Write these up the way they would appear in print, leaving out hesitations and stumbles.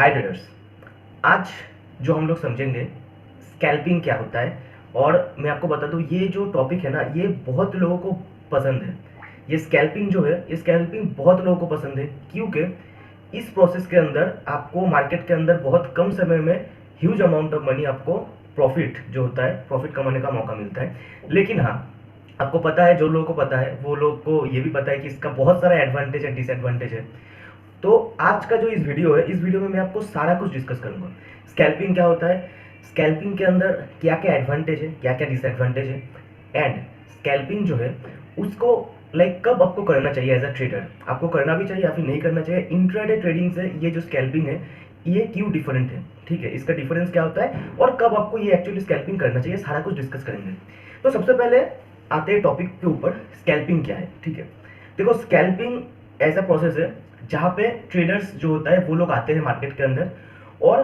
हाय traders, आज जो हम लोग समझेंगे स्कैल्पिंग क्या होता है। और मैं आपको बता दूं, ये जो टॉपिक है ना, ये बहुत लोगों को पसंद है। ये स्कैल्पिंग जो है, ये स्कैल्पिंग बहुत लोगों को पसंद है, क्योंकि इस प्रोसेस के अंदर आपको मार्केट के अंदर बहुत कम समय में ह्यूज अमाउंट ऑफ मनी, आपको प्रॉफिट जो होता है, प्रॉफिट कमाने का मौका मिलता है। लेकिन हाँ, आपको पता है, जो लोगों को पता है वो लोग को ये भी पता है कि इसका बहुत सारा एडवांटेज है, डिसएडवांटेज है। तो आज का जो इस वीडियो है, इस वीडियो में मैं आपको सारा कुछ डिस्कस करूंगा। स्कैल्पिंग क्या होता है, स्कैल्पिंग के अंदर क्या क्या एडवांटेज है, क्या क्या डिसएडवांटेज है, एंड स्कैल्पिंग जो है उसको कब आपको करना चाहिए एज अ ट्रेडर, आपको करना भी चाहिए या फिर नहीं करना चाहिए। इंट्राडे ट्रेडिंग से ये जो स्कैल्पिंग है, ये क्यों डिफरेंट है, ठीक है, इसका डिफरेंस क्या होता है और कब आपको ये एक्चुअली स्कैल्पिंग करना चाहिए, सारा कुछ डिस्कस करेंगे। तो सबसे पहले आते हैं टॉपिक के ऊपर, स्कैल्पिंग क्या है। ठीक है, देखो, स्कैल्पिंग ऐसा प्रोसेस है जहाँ पे ट्रेडर्स जो होता है वो लोग आते हैं मार्केट के अंदर और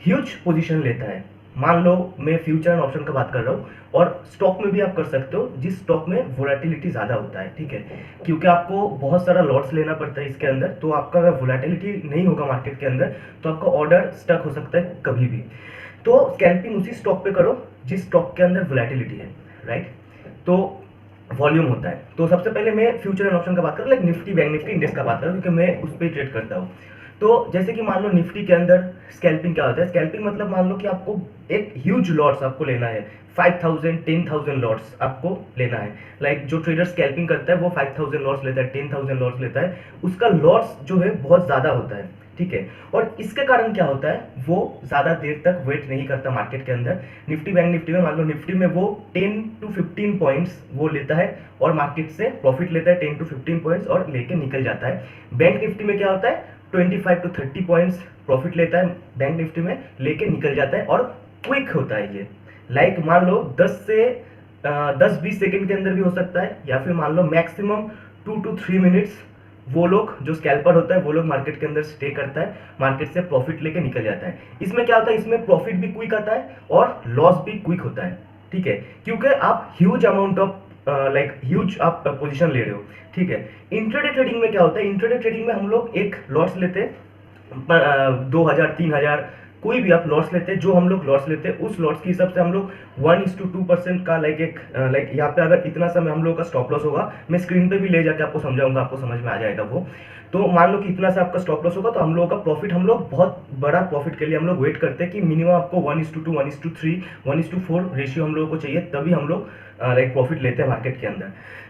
ह्यूज पोजीशन लेता है। मान लो मैं फ्यूचर एंड ऑप्शन का बात कर रहा हूँ, और स्टॉक में भी आप कर सकते हो जिस स्टॉक में वोलेटिलिटी ज़्यादा होता है। ठीक है, क्योंकि आपको बहुत सारा लॉट्स लेना पड़ता है इसके अंदर, तो आपका अगर वोलेटिलिटी नहीं होगा मार्केट के अंदर तो आपका ऑर्डर स्टक हो सकता है कभी भी। तो स्कैल्पिंग उसी स्टॉक पे करो जिस स्टॉक के अंदर वोलेटिलिटी है, राइट। तो वॉल्यूम होता है। तो सबसे पहले मैं फ्यूचर एंड ऑप्शन का बात करूँ, निफ्टी बैंक निफ्टी इंडेक्स का बात करूँ, क्योंकि मैं उस पर ट्रेड करता हूँ। तो जैसे कि मान लो निफ्टी के अंदर स्कैल्पिंग क्या होता है, स्कैल्पिंग मतलब मान लो कि आपको एक ह्यूज लॉट्स आपको लेना है, 5000 10,000 लॉट्स आपको लेना है। जो ट्रेडर स्कैल्पिंग करता है वो 5000 लॉट्स लेता है, 10,000 लॉट्स लेता है, उसका लॉट्स जो है बहुत ज़्यादा होता है। ठीक है, और इसके कारण क्या होता है, वो ज़्यादा देर तक वेट नहीं करता मार्केट के अंदर। निफ्टी बैंक निफ्टी में मान लो निफ्टी में वो 10 to 15 पॉइंट्स वो लेता है और मार्केट से प्रॉफिट लेता है 10 to 15 पॉइंट्स और लेके निकल जाता है। बैंक निफ्टी में क्या होता है, 25 to 30 पॉइंट्स प्रॉफिट लेता है बैंक निफ्टी में, लेके निकल जाता है और क्विक होता है ये। मान लो 10-20 सेकंड के अंदर भी हो सकता है, या फिर मान लो मैक्सिमम 2 to 3 मिनट्स वो लोग जो स्कैल्पर होता है वो लोग मार्केट के अंदर स्टे करता है, मार्केट से प्रॉफिट लेके निकल जाता है। इसमें क्या होता है, इसमें प्रॉफिट भी क्विक आता है और लॉस भी क्विक होता है। ठीक है, क्योंकि आप ह्यूज अमाउंट ऑफ ह्यूज आप पोजीशन ले रहे हो। ठीक है, इंट्राडे ट्रेडिंग में क्या होता है, इंट्राडे ट्रेडिंग में हम लोग एक लॉट्स लेते हैं 2000 3000, कोई भी आप लॉट्स लेते हैं, जो हम लोग लॉट्स लेते हैं उस लॉट्स के हिसाब से हम लोग 1:2% का यहाँ पे अगर इतना समय हम लोग का स्टॉप लॉस होगा, मैं स्क्रीन पे भी ले जाके आपको समझाऊंगा, आपको समझ में आ जाएगा वो। तो मान लो कि इतना से आपका स्टॉप लॉस होगा, तो हम लोगों का प्रॉफिट, हम लोग बहुत बड़ा प्रॉफिट के लिए हम लोग वेट करते हैं कि मिनिमम आपको 1:2 1:3 1:4 रेशियो हम लोगों को चाहिए, तभी हम लोग प्रॉफिट लेते हैं मार्केट के अंदर।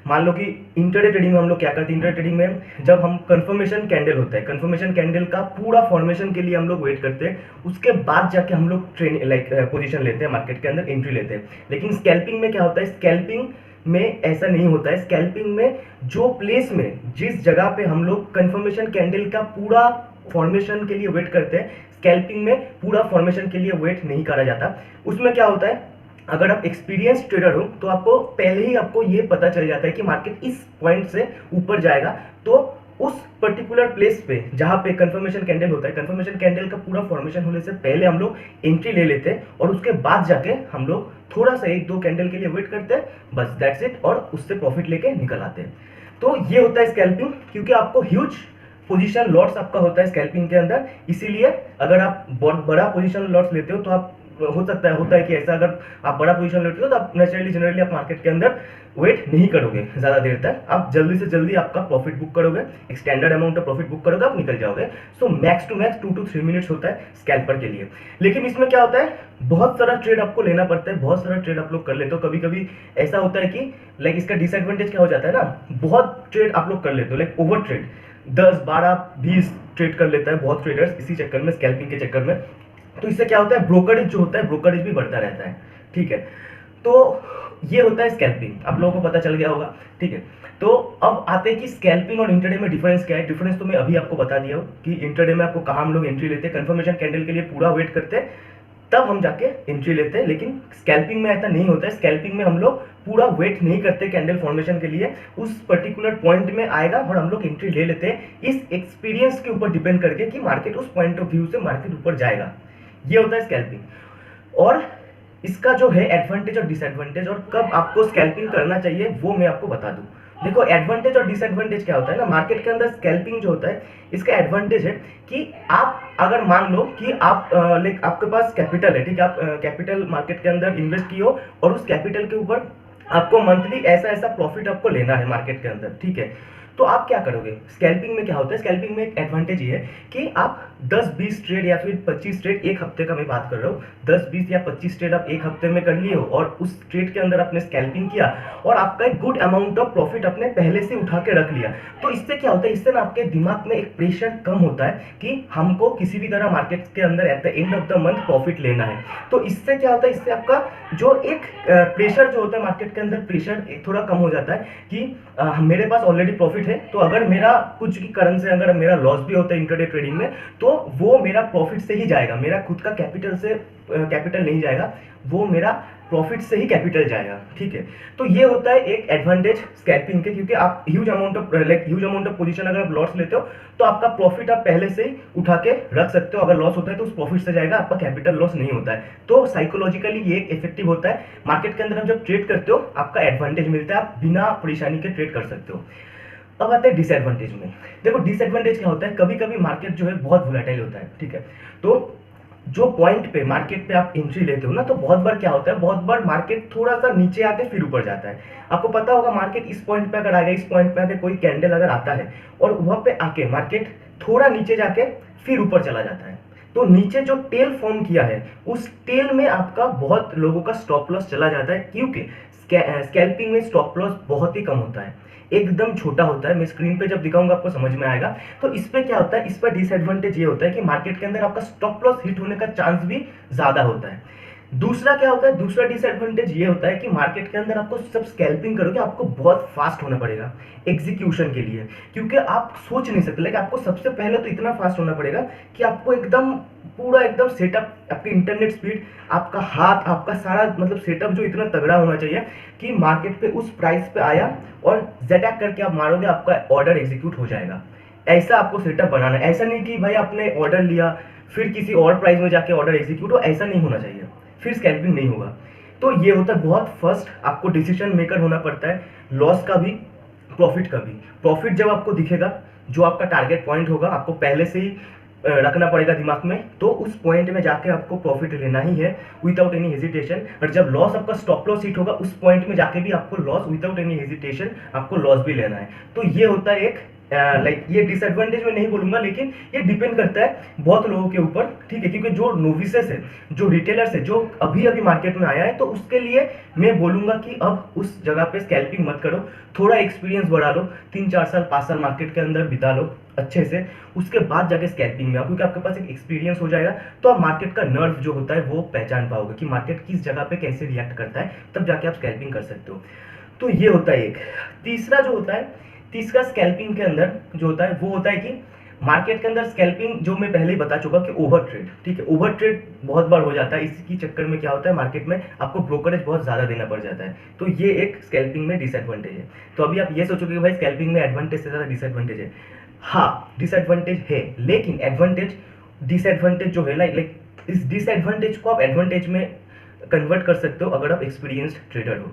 मान लो कि इंट्राडे ट्रेडिंग में हम लोग क्या करते हैं, इंट्राडे ट्रेडिंग में जब हम कंफर्मेशन कैंडल होता है, कंफर्मेशन कैंडल का पूरा फॉर्मेशन के लिए हम लोग वेट करते हैं, उसके बाद जाके हम लोग पोजीशन लेते हैं मार्केट के अंदर, एंट्री लेते हैं। लेकिन स्कैल्पिंग में क्या होता है, स्कैल्पिंग में ऐसा नहीं होता है। स्कैल्पिंग में जो प्लेस में, जिस जगह पे हम लोग कंफर्मेशन कैंडल का पूरा फॉर्मेशन के लिए वेट करते हैं, स्कैल्पिंग में पूरा फॉर्मेशन के लिए वेट नहीं करा जाता। उसमें क्या होता है, अगर आप एक्सपीरियंस ट्रेडर हो तो आपको पहले ही आपको ये पता चल जाता है कि मार्केट इस पॉइंट से ऊपर जाएगा, तो उस पर्टिकुलर प्लेस पे जहां पे कंफर्मेशन कैंडल होता है, कंफर्मेशन कैंडल का पूरा फॉर्मेशन होने से पहले हम लोग एंट्री ले लेते हैं और उसके बाद जाके हम लोग थोड़ा सा 1-2 कैंडल के लिए वेट करते हैं, बस दैट्स इट, और उससे प्रॉफिट लेके निकल आते हैं। तो ये होता है स्कैल्पिंग, क्योंकि आपको ह्यूज पोजीशन लॉट्स आपका होता है स्कैल्पिंग के अंदर। इसीलिए अगर आप बहुत बड़ा पोजीशन लॉट्स लेते हो तो आप, हो सकता है, होता है कि ऐसा, अगर आप बड़ा पोजीशन लेते हो तो आप नेचुरली जनरली आप मार्केट के अंदर वेट नहीं करोगे ज़्यादा देर तक, आप जल्दी से जल्दी आपका प्रॉफिट बुक करोगे, एक standard amount of profit book करोगे, आप निकल जाओगे। So max to max 2 to 3 minutes होता है स्कैल्पर के लिए। लेकिन इसमें क्या होता है, बहुत सारा ट्रेड आपको लेना पड़ता है, बहुत सारा ट्रेड आप लोग कर लेते हो। कभी कभी ऐसा होता है कि इसका डिसएडवांटेज क्या हो जाता है ना, बहुत ट्रेड आप लोग कर लेते हो, ओवर ट्रेड 10-12-20 ट्रेड कर लेता है बहुत ट्रेडर्स इसी चक्कर में, स्कैल्पिंग के चक्कर में। तो इससे क्या होता है, ब्रोकरेज जो होता है, ब्रोकरेज भी बढ़ता रहता है। ठीक है, तो ये होता है स्कैल्पिंग, आप लोगों को पता चल गया होगा। ठीक है, तो अब आते हैं कि स्कैल्पिंग और इंट्राडे में डिफरेंस क्या है। डिफरेंस तो मैं अभी आपको बता दिया हूँ कि इंट्राडे में आपको कहाँ हम लोग एंट्री लेते हैं, कंफर्मेशन कैंडल के लिए पूरा वेट करते हैं, तब हम जाके एंट्री लेते हैं। लेकिन स्कैल्पिंग में ऐसा नहीं होता है, स्कैल्पिंग में हम लोग पूरा वेट नहीं करते कैंडल फॉर्मेशन के लिए, उस पर्टिकुलर पॉइंट में आएगा और हम लोग एंट्री ले लेते हैं, इस एक्सपीरियंस के ऊपर डिपेंड करके कि मार्केट उस पॉइंट ऑफ व्यू से मार्केट ऊपर जाएगा। ये होता है स्कैल्पिंग। और इसका जो है एडवांटेज और डिसएडवांटेज और कब आपको स्कैल्पिंग करना चाहिए वो मैं आपको बता दूं। देखो एडवांटेज और डिसएडवांटेज क्या होता है ना मार्केट के अंदर स्कैल्पिंग जो होता है, इसका एडवांटेज है कि आप अगर मान लो कि आप लाइक आपके पास कैपिटल है, ठीक है, आप कैपिटल मार्केट के अंदर इन्वेस्ट किए हो और उस कैपिटल के ऊपर आपको मंथली ऐसा ऐसा प्रॉफिट आपको लेना है मार्केट के अंदर, ठीक है। तो आप क्या करोगे, स्कैल्पिंग में क्या होता है, स्कैल्पिंग में एक एडवांटेज ये है कि आप 10-20 ट्रेड या फिर 25 ट्रेड एक हफ्ते का मैं बात कर रहा हूँ, 10-20 या 25 ट्रेड आप एक हफ्ते में कर लिए हो और उस ट्रेड के अंदर आपने स्कैल्पिंग किया और आपका एक गुड अमाउंट ऑफ प्रॉफिट अपने पहले से उठा के रख लिया। तो इससे क्या होता है, इससे ना आपके दिमाग में एक प्रेशर कम होता है कि हमको किसी भी तरह मार्केट के अंदर at the end of the month profit लेना है। तो इससे क्या होता है, इससे आपका जो एक प्रेशर जो होता है मार्केट के अंदर, प्रेशर थोड़ा कम हो जाता है कि मेरे पास ऑलरेडी प्रॉफिट है, तो अगर मेरा कुछ की कारण से अगर मेरा लॉस भी होता है इंट्राडे ट्रेडिंग में, तो वो मेरा प्रॉफिट से ही जाएगा, मेरा खुद का कैपिटल से कैपिटल नहीं जाएगा, वो मेरा प्रॉफिट से ही कैपिटल जाएगा, ठीक है। तो ये होता है एक एडवांटेज स्कैल्पिंग के, क्योंकि आप ह्यूज अमाउंट ऑफ पोजीशन अगर आप लॉस लेते हो तो आपका प्रॉफिट आप पहले से ही उठा के रख सकते हो, अगर लॉस होता है तो उस प्रॉफिट से जाएगा, आपका कैपिटल लॉस नहीं होता है। तो साइकोलॉजिकली ये एक इफेक्टिव होता है मार्केट के अंदर, आप जब ट्रेड करते हो आपका एडवांटेज मिलता है, आप बिना परेशानी के ट्रेड कर सकते हो। अब आते हैं डिसएडवांटेज में। देखो डिसएडवांटेज क्या होता है, कभी कभी मार्केट जो है बहुत वोलेटाइल होता है, ठीक है। तो जो पॉइंट पे मार्केट पे आप एंट्री लेते हो ना, तो बहुत बार क्या होता है, बहुत बार मार्केट थोड़ा सा नीचे आके फिर ऊपर जाता है। आपको पता होगा मार्केट इस पॉइंट पे अगर आ गया, इस पॉइंट पे आके कोई कैंडल अगर आता है और वहां पे आके मार्केट थोड़ा नीचे जाके फिर ऊपर चला जाता है, तो नीचे जो टेल फॉर्म किया है उस टेल में आपका बहुत लोगों का स्टॉप लॉस चला जाता है, क्योंकि स्कैल्पिंग में स्टॉप लॉस बहुत ही कम होता है, एकदम छोटा होता है। मैं स्क्रीन पे जब दिखाऊंगा आपको समझ में आएगा। तो इस पे क्या होता है, इस पर डिसएडवांटेज ये होता है कि मार्केट के अंदर आपका स्टॉप लॉस हिट होने का चांस भी ज्यादा होता है। दूसरा क्या होता है, दूसरा डिसएडवांटेज ये होता है कि मार्केट के अंदर आपको सब स्कैल्पिंग करोगे आपको बहुत फास्ट होना पड़ेगा एग्जीक्यूशन के लिए, क्योंकि आप सोच नहीं सकते, लेकिन आपको सबसे पहले तो इतना फास्ट होना पड़ेगा कि आपको एकदम पूरा एकदम सेटअप, आपकी इंटरनेट स्पीड, आपका हाथ, आपका सारा मतलब सेटअप जो इतना तगड़ा होना चाहिए कि मार्केट पे उस प्राइस पे आया और जेटैक करके आप मारोगे, आपका ऑर्डर एग्जीक्यूट हो जाएगा। ऐसा आपको सेटअप बनाना है, ऐसा नहीं कि भाई आपने ऑर्डर लिया फिर किसी और प्राइस में जाके ऑर्डर एग्जीक्यूट हो, ऐसा नहीं होना चाहिए, फिर स्कैल्पिंग नहीं होगा। तो ये होता है बहुत फर्स्ट आपको डिसीजन मेकर होना पड़ता है, लॉस का भी प्रॉफिट का भी। प्रॉफिट जब आपको दिखेगा, जो आपका टारगेट पॉइंट होगा आपको पहले से ही रखना पड़ेगा दिमाग में, तो उस पॉइंट में जाके आपको प्रॉफिट लेना ही है विदाउट एनी हेजिटेशन। और जब लॉस आपका स्टॉप लॉस हिट होगा उस पॉइंट में जाके भी आपको लॉस विदाउट एनी हेजिटेशन आपको लॉस भी लेना है। तो ये होता है एक लाइक ये डिसएडवांटेज में नहीं बोलूंगा, लेकिन ये डिपेंड करता है बहुत लोगों के ऊपर, ठीक है। क्योंकि जो नोविसेस है, जो रिटेलर्स है, जो अभी अभी मार्केट में आया है, तो उसके लिए मैं बोलूंगा कि अब उस जगह पे स्कैल्पिंग मत करो, थोड़ा एक्सपीरियंस बढ़ा लो, 3-4 साल 5 साल मार्केट के अंदर बिता लो अच्छे से, उसके बाद जाके स्कैल्पिंग में आओ, क्योंकि आपके पास एक एक्सपीरियंस हो जाएगा, तो आप मार्केट का नर्व जो होता है वो पहचान पाओगे कि मार्केट किस जगह पे कैसे रिएक्ट करता है, तब जाके आप स्कैल्पिंग कर सकते हो। तो ये होता है एक। तीसरा जो होता है, तीसरा स्कैल्पिंग के अंदर जो होता है वो होता है कि मार्केट के अंदर स्कैल्पिंग, जो मैं पहले ही बता चुका कि ओवर ट्रेड, ठीक है, ओवर ट्रेड बहुत बार हो जाता है। इसकी चक्कर में क्या होता है, मार्केट में आपको ब्रोकरेज बहुत ज़्यादा देना पड़ जाता है, तो ये एक स्कैल्पिंग में डिसएडवांटेज है। तो अभी आप ये सोचोगे कि भाई स्कैल्पिंग में एडवांटेज से ज़्यादा डिसएडवांटेज है। हाँ डिसएडवांटेज है, लेकिन एडवांटेज डिसएडवांटेज जो है लाइक इस डिसएडवांटेज को आप एडवांटेज में कन्वर्ट कर सकते हो अगर आप एक्सपीरियंस्ड ट्रेडर हो।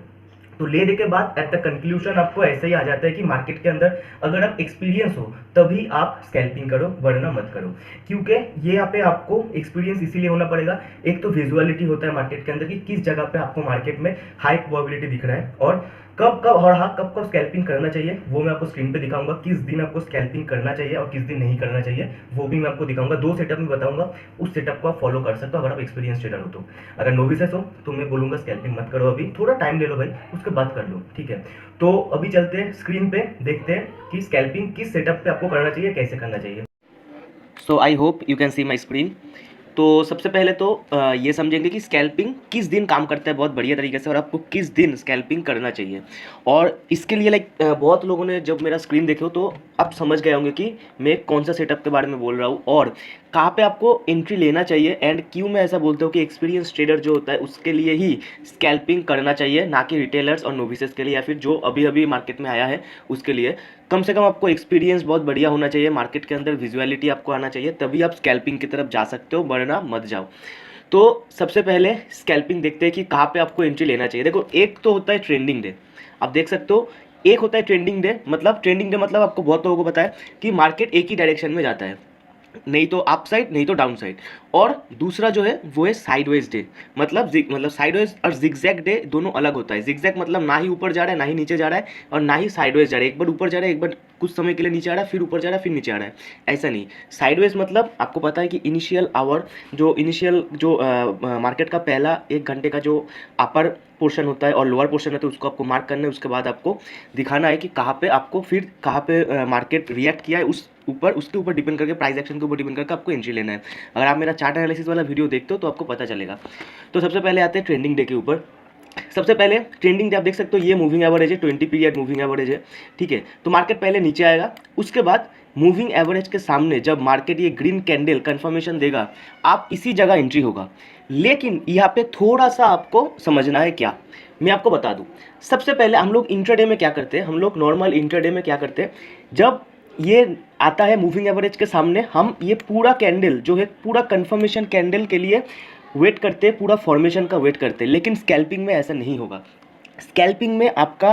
तो लेने के बाद एट द कंक्लूजन आपको ऐसे ही आ जाता है कि मार्केट के अंदर अगर आप एक्सपीरियंस हो तभी आप स्कैल्पिंग करो, वरना मत करो। क्योंकि ये यहाँ पे आपको एक्सपीरियंस इसीलिए होना पड़ेगा, एक तो विजुअलिटी होता है मार्केट के अंदर कि किस जगह पे आपको मार्केट में हाई प्रोबेबिलिटी दिख रहा है, और कब कब और हाँ कब कब स्कैल्पिंग करना चाहिए वो मैं आपको स्क्रीन पे दिखाऊंगा। किस दिन आपको स्कैल्पिंग करना चाहिए और किस दिन नहीं करना चाहिए वो भी मैं आपको दिखाऊंगा, 2 सेटअप में बताऊंगा, उस सेटअप को आप फॉलो कर सकते हो अगर आप एक्सपीरियंस ट्रेडर हो तो। अगर नोविसेस हो तो मैं बोलूंगा स्कैल्पिंग मत करो, अभी थोड़ा टाइम ले लो भाई, उसके बाद कर लो, ठीक है। तो अभी चलते हैं स्क्रीन पे, देखते हैं कि स्कैल्पिंग किस सेटअप पे आपको करना चाहिए, कैसे करना चाहिए। So I hope you can see my screen. तो सबसे पहले तो ये समझेंगे कि स्कैल्पिंग किस दिन काम करता है बहुत बढ़िया तरीके से, और आपको किस दिन स्कैल्पिंग करना चाहिए। और इसके लिए लाइक बहुत लोगों ने जब मेरा स्क्रीन देखे हो तो आप समझ गए होंगे कि मैं कौन सा सेटअप के बारे में बोल रहा हूँ और कहाँ पे आपको एंट्री लेना चाहिए, एंड क्यों मैं ऐसा बोलता हूँ कि एक्सपीरियंस ट्रेडर जो होता है उसके लिए ही स्कैल्पिंग करना चाहिए, ना कि रिटेलर्स और नोविसेस के लिए या फिर जो अभी अभी मार्केट में आया है उसके लिए। कम से कम आपको एक्सपीरियंस बहुत बढ़िया होना चाहिए, मार्केट के अंदर विजुअलिटी आपको आना चाहिए, तभी आप स्कैल्पिंग की तरफ जा सकते हो, वरना मत जाओ। तो सबसे पहले स्कैल्पिंग देखते हैं कि कहाँ पे आपको एंट्री लेना चाहिए। देखो एक तो होता है ट्रेंडिंग डे, आप देख सकते हो एक होता है ट्रेंडिंग डे, मतलब ट्रेंडिंग डे मतलब आपको बहुत लोगों को पता है कि मार्केट एक ही डायरेक्शन में जाता है, नहीं तो अप साइड नहीं तो डाउन साइड। और दूसरा जो है वो है साइडवेज डे, मतलब साइडवेज और जिगजैग डे दोनों अलग होता है। जिगजैग मतलब ना ही ऊपर जा रहा है ना ही नीचे जा रहा है और ना ही साइडवेज जा रहा है, एक बार ऊपर जा रहा है एक बार कुछ समय के लिए नीचे आ रहा है फिर ऊपर जा रहा है फिर नीचे आ रहा है, ऐसा नहीं। साइडवेज मतलब आपको पता है कि इनिशियल आवर जो मार्केट का पहला 1 घंटे का जो अपर पोर्शन होता है और लोअर पोर्शन है तो उसको आपको मार्क करना है। उसके बाद आपको दिखाना है कि कहाँ पे आपको फिर कहाँ पे मार्केट रिएक्ट किया है, उसके ऊपर डिपेंड करके, प्राइस एक्शन के ऊपर डिपेंड करके आपको एंट्री लेना है। अगर आप मेरा चार्ट एनालिसिस वाला वीडियो देखते हो तो आपको पता चलेगा। तो सबसे पहले आते हैं ट्रेंडिंग डे के ऊपर। सबसे पहले ट्रेंडिंग डे आप देख सकते हो, ये मूविंग एवरेज है, 20 पीरियड मूविंग एवरेज है, ठीक है। तो मार्केट पहले नीचे आएगा, उसके बाद मूविंग एवरेज के सामने जब मार्केट ये ग्रीन कैंडल कंफर्मेशन देगा, आप इसी जगह एंट्री होगा। लेकिन यहाँ पे थोड़ा सा आपको समझना है क्या, मैं आपको बता दूं। सबसे पहले हम लोग इंट्राडे में क्या करते हैं, हम लोग नॉर्मल इंट्राडे में क्या करते हैं, जब ये आता है मूविंग एवरेज के सामने, हम ये पूरा कैंडल जो है पूरा कंफर्मेशन कैंडल के लिए वेट करते हैं, पूरा फॉर्मेशन का वेट करते हैं। लेकिन स्कैल्पिंग में ऐसा नहीं होगा। स्कैल्पिंग में आपका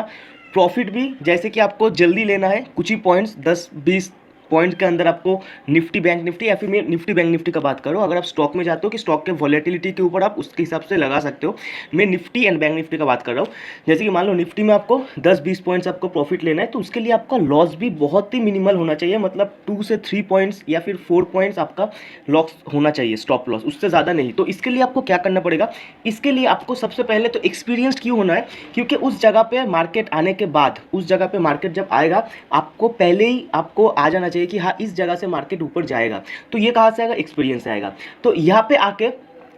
प्रॉफिट भी जैसे कि आपको जल्दी लेना है, कुछ ही पॉइंट्स 10-20 पॉइंट के अंदर आपको निफ्टी बैंक निफ्टी, या फिर मैं निफ्टी बैंक निफ्टी का बात करूँ, अगर आप स्टॉक में जाते हो कि स्टॉक के वॉलेटिलिटी के ऊपर आप उसके हिसाब से लगा सकते हो। मैं निफ्टी एंड बैंक निफ्टी का बात कर रहा हूँ। जैसे कि मान लो निफ्टी में आपको 10-20 पॉइंट्स आपको प्रॉफिट लेना है, तो उसके लिए आपका लॉस भी बहुत ही मिनिमल होना चाहिए, मतलब 2 से 3 पॉइंट्स या फिर 4 पॉइंट्स आपका लॉस होना चाहिए, स्टॉप लॉस, उससे ज़्यादा नहीं। तो इसके लिए आपको क्या करना पड़ेगा, इसके लिए आपको सबसे पहले तो एक्सपीरियंस क्यों होना है, क्योंकि उस जगह पे मार्केट आने के बाद, उस जगह पे मार्केट जब आएगा, आपको पहले ही आपको आ जाना चाहिए कि हाँ इस जगह से मार्केट ऊपर जाएगा। तो ये कहाँ से आएगा, एक्सपीरियंस से आएगा। तो यहाँ पे आके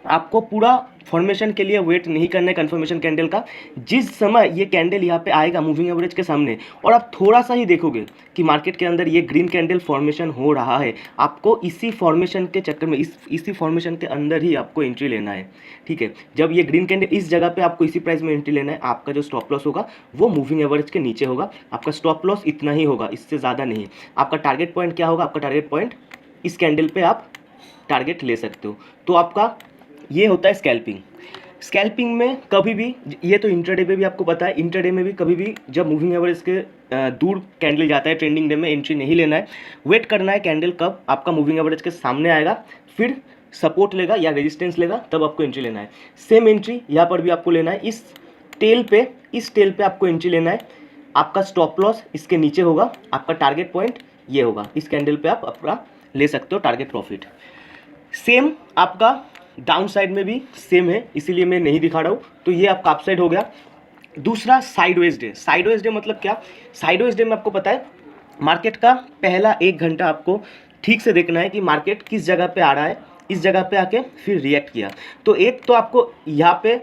आपको पूरा फॉर्मेशन के लिए वेट नहीं करना है कंफर्मेशन कैंडल का। जिस समय ये कैंडल यहाँ पे आएगा मूविंग एवरेज के सामने और आप थोड़ा सा ही देखोगे कि मार्केट के अंदर ये ग्रीन कैंडल फॉर्मेशन हो रहा है, आपको इसी फॉर्मेशन के चक्कर में, इसी फॉर्मेशन के अंदर ही आपको एंट्री लेना है, ठीक है। जब ये ग्रीन कैंडल इस जगह पे आपको इसी प्राइस में एंट्री लेना है, आपका जो स्टॉप लॉस होगा वो मूविंग एवरेज के नीचे होगा। आपका स्टॉप लॉस इतना ही होगा, इससे ज़्यादा नहीं। आपका टारगेट पॉइंट क्या होगा, आपका टारगेट पॉइंट इस कैंडल पे आप टारगेट ले सकते हो। तो आपका ये होता है स्कैल्पिंग। स्कैल्पिंग में कभी भी, ये तो इंट्राडे पे भी आपको पता है, इंट्राडे में भी कभी भी जब मूविंग एवरेज के दूर कैंडल जाता है ट्रेंडिंग डे में एंट्री नहीं लेना है, वेट करना है कैंडल कब आपका मूविंग एवरेज के सामने आएगा, फिर सपोर्ट लेगा या रेजिस्टेंस लेगा, तब आपको एंट्री लेना है। सेम एंट्री यहाँ पर भी आपको लेना है, इस टेल पे आपको एंट्री लेना है। आपका स्टॉप लॉस इसके नीचे होगा, आपका टारगेट पॉइंट ये होगा, इस कैंडल पे आप अपना ले सकते हो टारगेट प्रॉफिट। सेम आपका डाउन साइड में भी सेम है, इसीलिए मैं नहीं दिखा रहा हूँ। तो ये आपका अप साइड हो गया। दूसरा साइडवेज डे। साइडवेज डे मतलब क्या, साइडवेज डे में आपको पता है मार्केट का पहला 1 घंटा आपको ठीक से देखना है कि मार्केट किस जगह पे आ रहा है, इस जगह पे आके फिर रिएक्ट किया। तो एक तो आपको यहाँ पे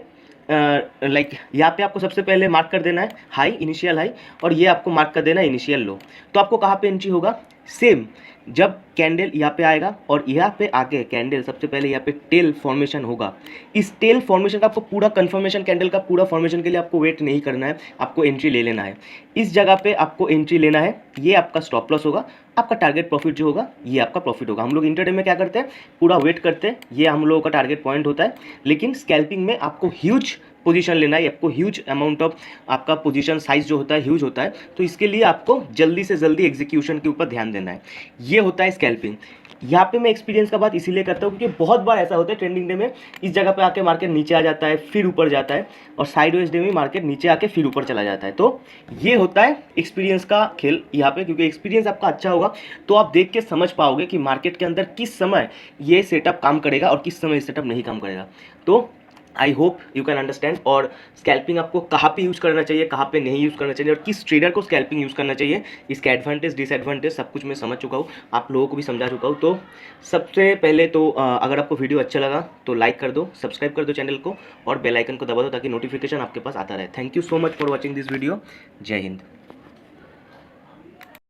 यहाँ पे आपको सबसे पहले मार्क कर देना है हाई, इनिशियल हाई, और ये आपको मार्क कर देना है इनिशियल लो। तो आपको कहाँ पे एंट्री होगा, सेम जब कैंडल यहाँ पे आएगा और यहाँ पे आके कैंडल सबसे पहले यहाँ पे टेल फॉर्मेशन होगा, इस टेल फॉर्मेशन का आपको पूरा कंफर्मेशन कैंडल का पूरा फॉर्मेशन के लिए आपको वेट नहीं करना है, आपको एंट्री ले लेना है। इस जगह पे आपको एंट्री लेना है, ये आपका स्टॉप लॉस होगा, आपका टारगेट प्रॉफिट जो होगा ये आपका प्रॉफिट होगा। हम लोग इंट्राडे में क्या करते हैं, पूरा वेट करते हैं, ये हम लोगों का टारगेट पॉइंट होता है। लेकिन स्कैल्पिंग में आपको ह्यूज पोजीशन लेना है, आपको ह्यूज अमाउंट ऑफ, आपका पोजीशन साइज जो होता है ह्यूज होता है, तो इसके लिए आपको जल्दी से जल्दी एग्जीक्यूशन के ऊपर ध्यान देना है। ये होता है स्कैल्पिंग। यहाँ पे मैं एक्सपीरियंस का बात इसीलिए करता हूँ क्योंकि बहुत बार ऐसा होता है ट्रेंडिंग डे में इस जगह पे आके मार्केट नीचे आ जाता है फिर ऊपर जाता है, और साइडवेज डे में मार्केट नीचे आके फिर ऊपर चला जाता है। तो ये होता है एक्सपीरियंस का खेल यहाँ पे, क्योंकि एक्सपीरियंस आपका अच्छा होगा तो आप देख के समझ पाओगे कि मार्केट के अंदर किस समय ये सेटअप काम करेगा और किस समय ये सेटअप नहीं काम करेगा। तो आई होप यू कैन अंडरस्टैंड। और स्कैल्पिंग आपको कहाँ पे यूज़ करना चाहिए, कहाँ पे नहीं यूज़ करना चाहिए, और किस ट्रेडर को स्कैल्पिंग यूज़ करना चाहिए, इसका एडवांटेज डिसएडवांटेज सब कुछ मैं समझ चुका हूँ, आप लोगों को भी समझा चुका हूँ। तो सबसे पहले तो अगर आपको वीडियो अच्छा लगा तो लाइक कर दो, सब्सक्राइब कर दो चैनल को, और बेल आइकन को दबा दो ताकि नोटिफिकेशन आपके पास आता रहे। Thank you so much for watching this video. जय हिंद।